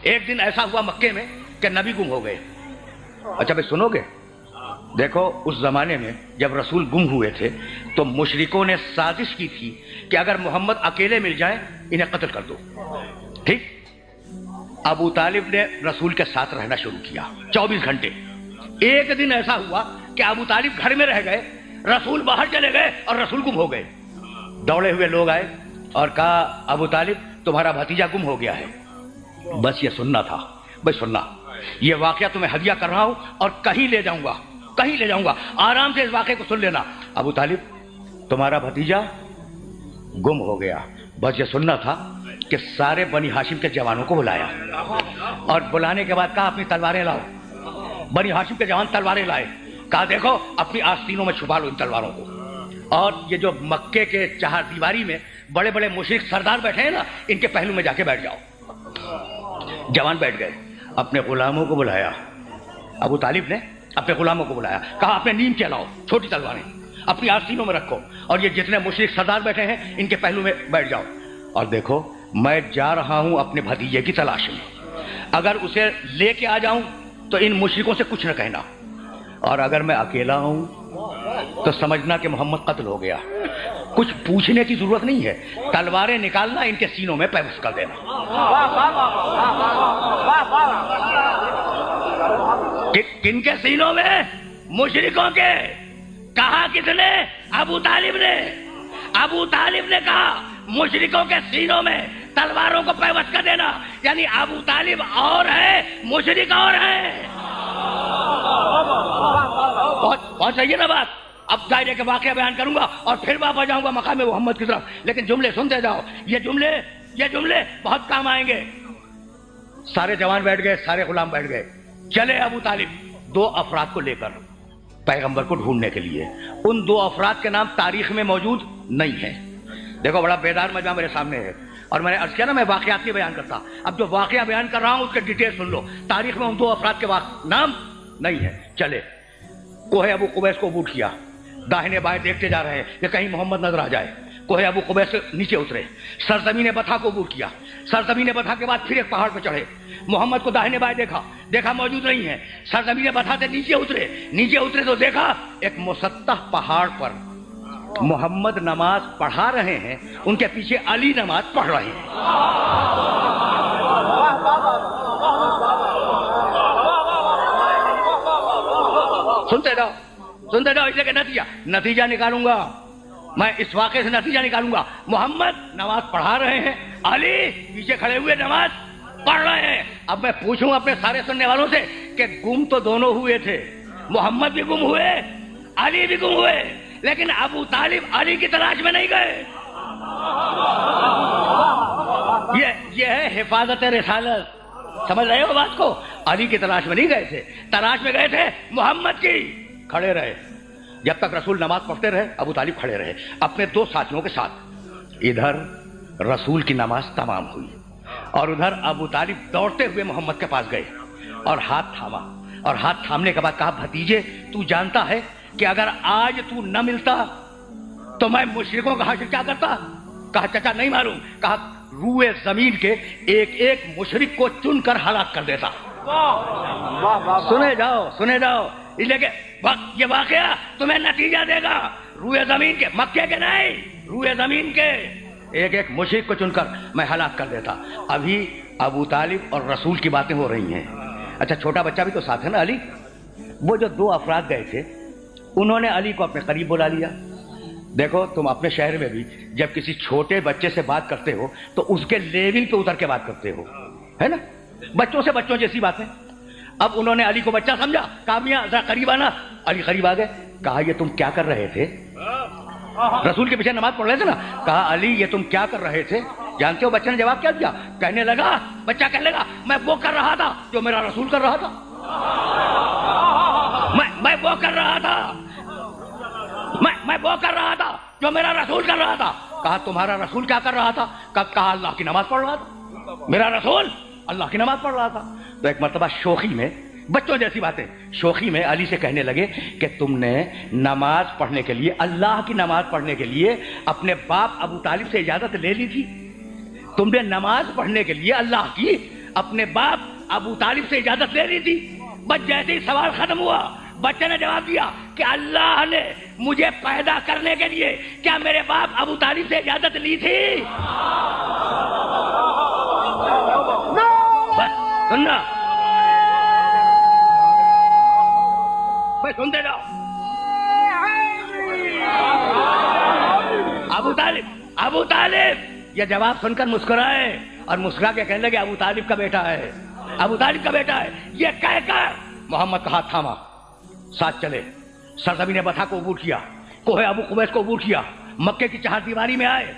ایک دن ایسا ہوا مکے میں کہ نبی گم ہو گئے. اچھا بھائی سنو گے؟ دیکھو اس زمانے میں جب رسول گم ہوئے تھے تو مشرکوں نے سازش کی تھی کہ اگر محمد اکیلے مل جائیں انہیں قتل کر دو. ٹھیک. ابو طالب نے رسول کے ساتھ رہنا شروع کیا 24 گھنٹے. ایک دن ایسا ہوا کہ ابو طالب گھر میں رہ گئے, رسول باہر چلے گئے اور رسول گم ہو گئے. دوڑے ہوئے لوگ آئے اور کہا ابو طالب تمہارا بھتیجا گم ہو گیا ہے. بس یہ سننا تھا. بھائی سننا, یہ واقعہ تمہیں ہدیہ کر رہا ہوں اور کہیں لے جاؤں گا, کہیں لے جاؤں گا, آرام سے اس واقعے کو سن لینا. ابو طالب تمہارا بھتیجا گم ہو گیا. بس یہ سننا تھا کہ سارے بنی ہاشم کے جوانوں کو بلایا اور بلانے کے بعد کہا اپنی تلواریں لاؤ. بنی ہاشم کے جوان تلواریں لائے. کہا دیکھو اپنی آستینوں میں چھپا لو ان تلواروں کو. اور یہ جو مکے کے چہار دیواری میں بڑے بڑے مشرک سردار بیٹھے ہیں نا, ان کے پہلو میں جا کے بیٹھ جاؤ. جوان بیٹھ گئے. اپنے غلاموں کو بلایا. ابو طالب نے اپنے غلاموں کو بلایا, کہا اپنے نیم کے لاؤ چھوٹی تلواریں, اپنی آستینوں میں رکھو اور یہ جتنے مشرک سردار بیٹھے ہیں ان کے پہلو میں بیٹھ جاؤ. اور دیکھو میں جا رہا ہوں اپنے بھتیجے کی تلاش میں. اگر اسے لے کے آ جاؤں تو ان مشرکوں سے کچھ نہ کہنا, اور اگر میں اکیلا ہوں تو سمجھنا کہ محمد قتل ہو گیا. کچھ پوچھنے کی ضرورت نہیں ہے, تلواریں نکالنا, ان کے سینوں میں پیوست کر دینا. کن کے سینوں میں؟ مشرکوں کے. کہا کس نے؟ ابو طالب نے. ابو طالب نے کہا مشرکوں کے سینوں میں تلواروں کو پیوست کر دینا. یعنی ابو طالب اور ہے, مشرک اور ہے. پہنچ رہی ہے نا بات؟ اب دائرے کے واقعہ بیان کروں گا اور پھر واپس جاؤں گا مقام محمد کی طرف, لیکن جملے سنتے جاؤ. یہ جملے بہت کام آئیں گے. سارے جوان بیٹھ گئے, سارے غلام بیٹھ گئے. چلے ابو طالب 2 افراد کو لے کر پیغمبر کو ڈھونڈنے کے لیے. ان 2 افراد کے نام تاریخ میں موجود نہیں ہیں. دیکھو بڑا بیدار مجمع میرے سامنے ہے اور میں نے عرض کیا نا میں واقعات کی بیان کرتا. اب جو واقعہ بیان کر رہا ہوں اس کے ڈیٹیل سن لو. تاریخ میں ان 2 افراد کے نام نہیں ہے. چلے کوہ ابو قبیس کو عبور کیا. داہنے بائیں دیکھتے جا رہے ہیں کہ کہیں محمد نظر آ جائے. کوہ ابو قبیس سے نیچے اترے. سرزمین بطحا کو عبور کیا. سرزمین بطحا کے بعد پھر ایک پہاڑ پہ چڑھے. محمد کو داہنے بائیں دیکھا موجود نہیں ہے. سرزمین بطحا سے نیچے اترے تو دیکھا ایک مسطح پہاڑ پر محمد نماز پڑھا رہے ہیں, ان کے پیچھے علی نماز پڑھ رہے ہیں. سنتے جاؤ. اس لیے کہ نتیجہ نکالوں گا میں. اس واقعے سے نتیجہ نکالوں گا. محمد نماز پڑھا رہے ہیں, علی پیچھے کھڑے ہوئے نماز پڑھ رہے ہیں. اب میں پوچھوں اپنے سارے سننے والوں سے کہ گم تو دونوں ہوئے تھے. محمد بھی گم ہوئے, علی بھی گم ہوئے, لیکن ابو طالب علی کی تلاش میں نہیں گئے. یہ ہے حفاظت رسالت. سمجھ رہے ہو بات کو؟ علی کی تلاش میں نہیں گئے تھے, تلاش میں گئے تھے محمد کی. کھڑے رہے جب تک رسول نماز پڑھتے رہے. ابو طالب کھڑے رہے اپنے 2 ساتھیوں کے ساتھ. ادھر رسول کی نماز تمام ہوئی اور ادھر ابو طالب دوڑتے ہوئے محمد کے پاس گئے اور ہاتھ تھاما. اور ہاتھ تھامنے کے بعد کہا بھتیجے تو جانتا ہے کہ اگر آج تو نہ ملتا تو میں مشرکوں کا حشر کیا کرتا؟ کہا چچا نہیں معلوم. کہا روئے زمین کے ایک ایک مشرک کو چن کر ہلاک کر دیتا. سنے جاؤ اس لیے کہ یہ واقعہ تمہیں نتیجہ دے گا. روئے زمین کے, مکے کے نہیں, روئے زمین کے ایک ایک مشرک کو چن کر میں ہلاک کر دیتا. ابھی ابو طالب اور رسول کی باتیں ہو رہی ہیں. اچھا چھوٹا بچہ بھی تو ساتھ ہے نا علی. وہ جو 2 افراد گئے تھے انہوں نے علی کو اپنے قریب بلا لیا. دیکھو تم اپنے شہر میں بھی جب کسی چھوٹے بچے سے بات کرتے ہو تو اس کے لیول پہ اتر کے بات کرتے ہو, ہے نا؟ بچوں سے بچوں جیسی بات ہے. اب انہوں نے علی کو بچہ سمجھا. کہا میاں ذرا قریب آنا. علی قریب آ گئے. کہا یہ تم کیا کر رہے تھے؟ رسول کے پیچھے نماز پڑھ رہے تھے نا. کہا علی یہ تم کیا کر رہے تھے؟ جانتے ہو بچے نے جواب کیا دیا؟ کہنے لگا, بچہ کہنے لگا میں وہ کر رہا تھا جو میرا رسول کر رہا تھا. میں وہ کر رہا تھا جو میرا رسول کر رہا تھا. کہا تمہارا رسول کیا کر رہا تھا؟ کہا اللہ کی نماز پڑھ رہا تھا. میرا رسول اللہ کی نماز پڑھ رہا تھا. تو ایک مرتبہ شوخی میں, بچوں جیسی باتیں, شوخی میں علی سے کہنے لگے کہ تم نے نماز پڑھنے کے لیے, اللہ کی نماز پڑھنے کے لیے اپنے باپ ابو طالب سے اجازت لے لی تھی. تم نے نماز پڑھنے کے لیے اللہ کی اپنے باپ ابو طالب سے اجازت لے لی تھی. بس جیسے ہی سوال ختم ہوا بچے نے جواب دیا کہ اللہ نے مجھے پیدا کرنے کے لیے کیا میرے باپ ابو طالب سے اجازت لی تھی؟ بس سننا بھائی، سنتے جاؤ. ابو طالب یہ جواب سن کر مسکرائے اور مسکرا کے کہنے لگے ابو طالب کا بیٹا ہے، ابو طالب کا بیٹا ہے. یہ کہہ کر محمد کا ہاتھ تھاما، ساتھ چلے. سرزمین بطحا کو عبور کیا، کوہ ابو قبیس کو عبور کیا، مکے کی چہار دیواری میں آئے.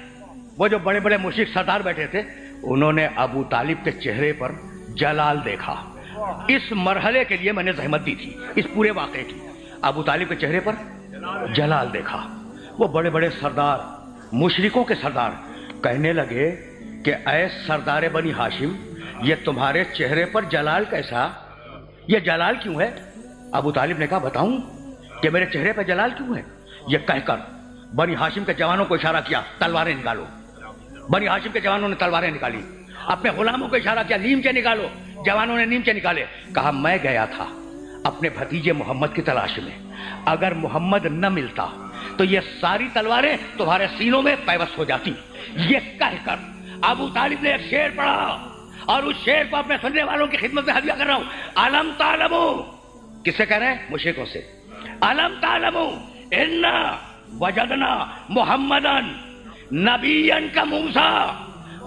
وہ جو بڑے بڑے مشرک سردار بیٹھے تھے انہوں نے ابو طالب کے چہرے پر جلال دیکھا. اس مرحلے کے لیے میں نے زحمت دی تھی، اس پورے واقعے کی. ابو طالب کے چہرے پر جلال دیکھا. وہ بڑے بڑے سردار، مشرکوں کے سردار کہنے لگے کہ اے سردار بنی ہاشم، یہ تمہارے چہرے پر جلال کیسا؟ یہ جلال کیوں ہے؟ ابو طالب نے کہا بتاؤں کہ میرے چہرے پر جلال کیوں ہے؟ یہ کہہ کر بنی ہاشم کے جوانوں کو اشارہ کیا، تلواریں نکالو. بنی ہاشم کے جوانوں نے تلواریں نکالی. اپنے غلاموں کو اشارہ کیا، نیمچے نکالو. جوانوں نے نیمچے نکالے. کہا میں گیا تھا اپنے بھتیجے محمد کی تلاش میں، اگر محمد نہ ملتا تو یہ ساری تلواریں تمہارے سینوں میں پیوست ہو جاتی. یہ کہہ کر ابو طالب نے ایک شعر پڑھا اور اس شعر کو اپنے سننے والوں کی خدمت میں ہدیہ کر رہا ہوں. علم تعلمو، کس سے کہہ رہے ہیں؟ مشرکوں سے. علم تعلمو انا وجدنا محمدن نبیا کموسیٰ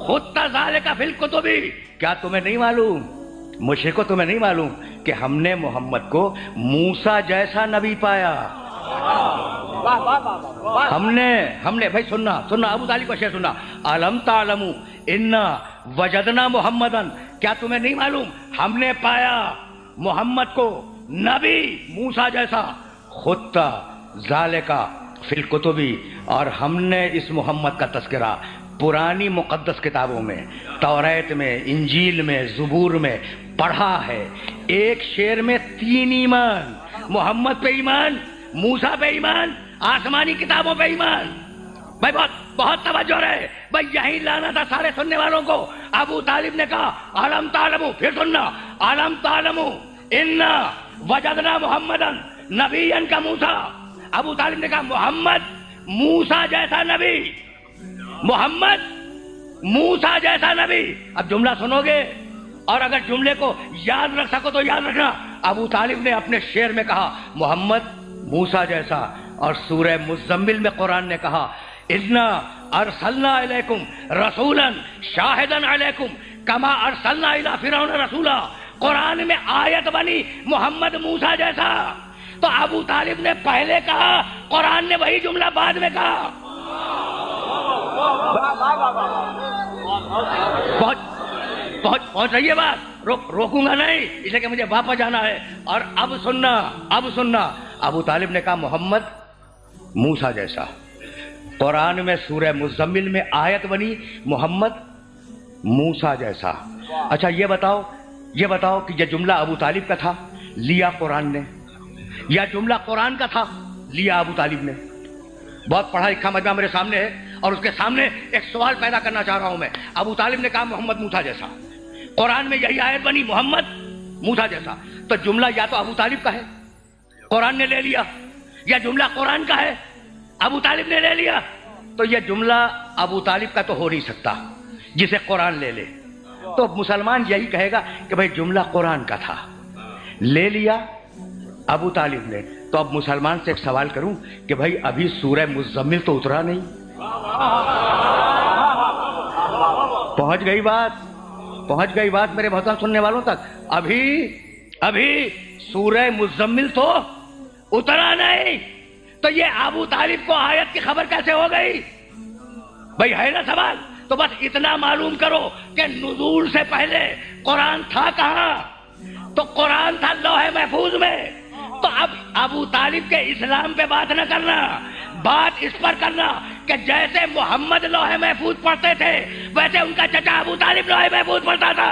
خط ذالک فی الکتب. کیا تمہیں نہیں معلوم، مشرکو تمہیں نہیں معلوم کہ ہم نے محمد کو موسیٰ جیسا نبی پایا؟ ہم نے بھائی سننا ابو طالب کا شعر سننا. علم تعلمو انا وجدنا محمدن، کیا تمہیں نہیں معلوم ہم نے پایا محمد کو نبی موسیٰ جیسا، خط ذالک فی الکتب، اور ہم نے اس محمد کا تذکرہ پرانی مقدس کتابوں میں، توریت میں، انجیل میں، زبور میں پڑھا ہے. ایک شعر میں 3 ایمان، محمد پہ ایمان، موسیٰ پہ ایمان، آسمانی کتابوں پہ ایمان. بھائی بہت توجہ رہے بھائی، یہی لانا تھا سارے سننے والوں کو. ابو طالب نے کہا علم تعلمو، پھر سننا، علم تعلمو انا وجدنا محمدن نبیا کموسیٰ. ابو طالب نے کہا محمد موسیٰ جیسا نبی، محمد موسیٰ جیسا نبی. اب جملہ سنو گے اور اگر جملے کو یاد رکھ سکو تو یاد رکھنا. ابو طالب نے اپنے شعر میں کہا محمد موسیٰ جیسا، اور سورہ مزمل میں قرآن نے کہا انا ارسلنا الیکم رسولا شاہدا علیکم کما ارسلنا الی فرعون رسولا. قرآن میں آیت بنی محمد موسیٰ جیسا. تو ابو طالب نے پہلے کہا، قرآن نے وہی جملہ بعد میں کہا. پہنچ رہی ہے بات، روکوں گا نہیں اس لیے کہ مجھے واپس جانا ہے. اور اب سننا ابو طالب نے کہا محمد موسیٰ جیسا. قرآن میں سورہ مزمل میں آیت بنی محمد موسیٰ جیسا. اچھا یہ بتاؤ کہ یہ جملہ ابو طالب کا تھا، لیا قرآن نے، یا جملہ قرآن کا تھا، لیا ابو طالب نے؟ بہت پڑھا لکھا مجمع میرے سامنے ہے اور اس کے سامنے ایک سوال پیدا کرنا چاہ رہا ہوں میں. ابو طالب نے کہا محمد موسیٰ جیسا، قرآن میں یہی آیت بنی محمد موسیٰ جیسا. تو جملہ یا تو ابو طالب کا ہے، قرآن نے لے لیا، یا جملہ قرآن کا ہے، ابو طالب نے لے لیا. تو یہ جملہ ابو طالب کا تو ہو نہیں سکتا جسے قرآن لے لے. تو مسلمان یہی کہے گا کہ بھائی جملہ قرآن کا تھا، لے لیا ابو طالب نے. تو اب مسلمان سے ایک سوال کروں کہ بھائی ابھی سورہ مزمل تو اترا نہیں. پہنچ گئی بات میرے بہت سننے والوں تک. ابھی سورہ مزمل تو اترا نہیں. تو یہ ابو طالب کو آیت کی خبر کیسے ہو گئی؟ بھائی ہے نا سوال. تو بس اتنا معلوم کرو کہ نزول سے پہلے قرآن تھا کہاں؟ تو قرآن تھا لوح محفوظ میں. تو اب ابو طالب کے اسلام پہ بات نہ کرنا، بات اس پر کرنا کہ جیسے محمد لوح محفوظ پڑھتے تھے ویسے ان کا چچا ابو طالب لوح محفوظ پڑھتا تھا.